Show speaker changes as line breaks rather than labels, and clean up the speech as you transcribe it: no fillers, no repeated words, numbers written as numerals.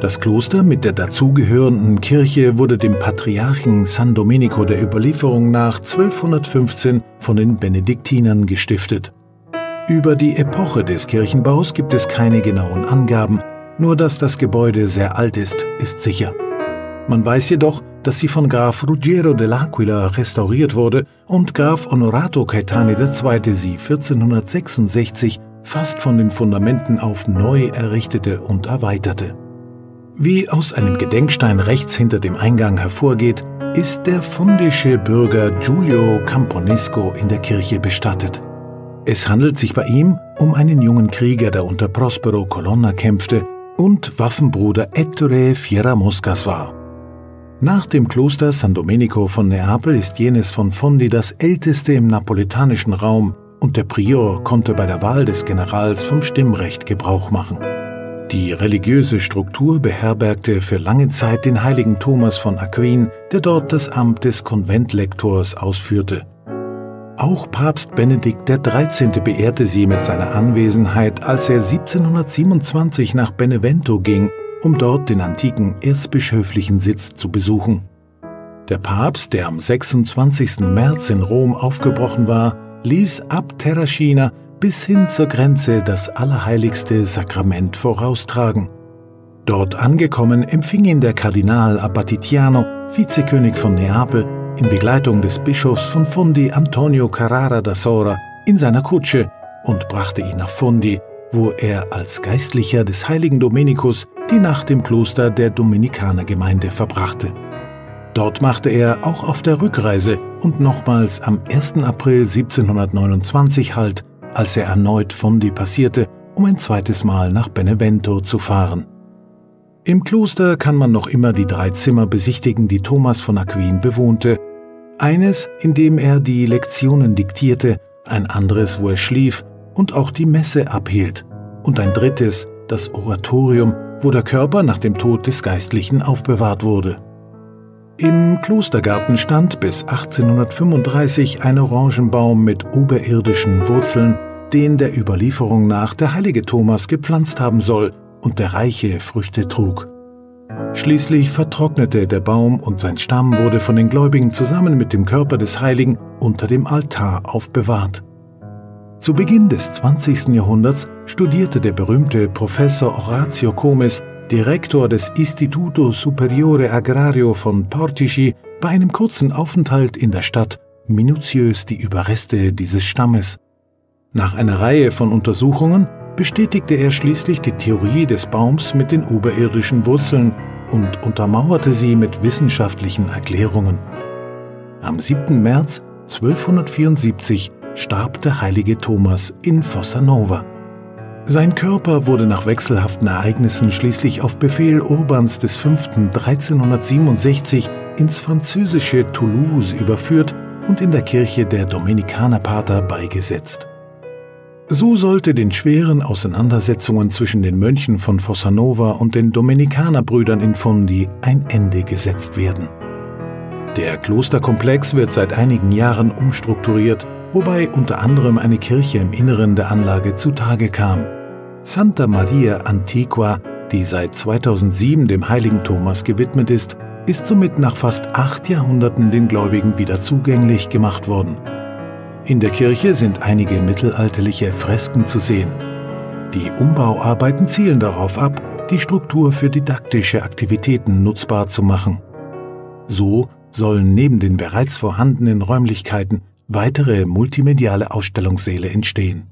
Das Kloster mit der dazugehörenden Kirche wurde dem Patriarchen San Domenico der Überlieferung nach 1215 von den Benediktinern gestiftet. Über die Epoche des Kirchenbaus gibt es keine genauen Angaben, nur dass das Gebäude sehr alt ist sicher. Man weiß jedoch, dass sie von Graf Ruggiero dell'Aquila restauriert wurde und Graf Onorato Caetani II. Sie 1466 fast von den Fundamenten auf neu errichtete und erweiterte. Wie aus einem Gedenkstein rechts hinter dem Eingang hervorgeht, ist der fundische Bürger Giulio Camponesco in der Kirche bestattet. Es handelt sich bei ihm um einen jungen Krieger, der unter Prospero Colonna kämpfte und Waffenbruder Ettore Fieramoscas war. Nach dem Kloster San Domenico von Neapel ist jenes von Fondi das älteste im napoletanischen Raum und der Prior konnte bei der Wahl des Generals vom Stimmrecht Gebrauch machen. Die religiöse Struktur beherbergte für lange Zeit den heiligen Thomas von Aquin, der dort das Amt des Konventlektors ausführte. Auch Papst Benedikt XIII. Beehrte sie mit seiner Anwesenheit, als er 1727 nach Benevento ging, um dort den antiken erzbischöflichen Sitz zu besuchen. Der Papst, der am 26. März in Rom aufgebrochen war, ließ ab Terracina bis hin zur Grenze das allerheiligste Sakrament voraustragen. Dort angekommen empfing ihn der Kardinal Abbatiziano, Vizekönig von Neapel, in Begleitung des Bischofs von Fondi Antonio Carrara da Sora in seiner Kutsche und brachte ihn nach Fondi, wo er als Geistlicher des heiligen Dominikus die Nacht im Kloster der Dominikanergemeinde verbrachte. Dort machte er auch auf der Rückreise und nochmals am 1. April 1729 Halt, als er erneut Fondi passierte, um ein zweites Mal nach Benevento zu fahren. Im Kloster kann man noch immer die 3 Zimmer besichtigen, die Thomas von Aquin bewohnte. Eines, in dem er die Lektionen diktierte, ein anderes, wo er schlief und auch die Messe abhielt, und ein drittes, das Oratorium, wo der Körper nach dem Tod des Geistlichen aufbewahrt wurde. Im Klostergarten stand bis 1835 ein Orangenbaum mit oberirdischen Wurzeln, den der Überlieferung nach der heilige Thomas gepflanzt haben soll und der reiche Früchte trug. Schließlich vertrocknete der Baum und sein Stamm wurde von den Gläubigen zusammen mit dem Körper des Heiligen unter dem Altar aufbewahrt. Zu Beginn des 20. Jahrhunderts studierte der berühmte Professor Orazio Comes, Direktor des Istituto Superiore Agrario von Portici, bei einem kurzen Aufenthalt in der Stadt minutiös die Überreste dieses Stammes. Nach einer Reihe von Untersuchungen bestätigte er schließlich die Theorie des Baums mit den oberirdischen Wurzeln und untermauerte sie mit wissenschaftlichen Erklärungen. Am 7. März 1274 starb der heilige Thomas in Fossanova. Sein Körper wurde nach wechselhaften Ereignissen schließlich auf Befehl Urbans V. 1367 ins französische Toulouse überführt und in der Kirche der Dominikanerpater beigesetzt. So sollte den schweren Auseinandersetzungen zwischen den Mönchen von Fossanova und den Dominikanerbrüdern in Fondi ein Ende gesetzt werden. Der Klosterkomplex wird seit einigen Jahren umstrukturiert, wobei unter anderem eine Kirche im Inneren der Anlage zutage kam. Santa Maria Antiqua, die seit 2007 dem heiligen Thomas gewidmet ist somit nach fast 8 Jahrhunderten den Gläubigen wieder zugänglich gemacht worden. In der Kirche sind einige mittelalterliche Fresken zu sehen. Die Umbauarbeiten zielen darauf ab, die Struktur für didaktische Aktivitäten nutzbar zu machen. So sollen neben den bereits vorhandenen Räumlichkeiten weitere multimediale Ausstellungssäle entstehen.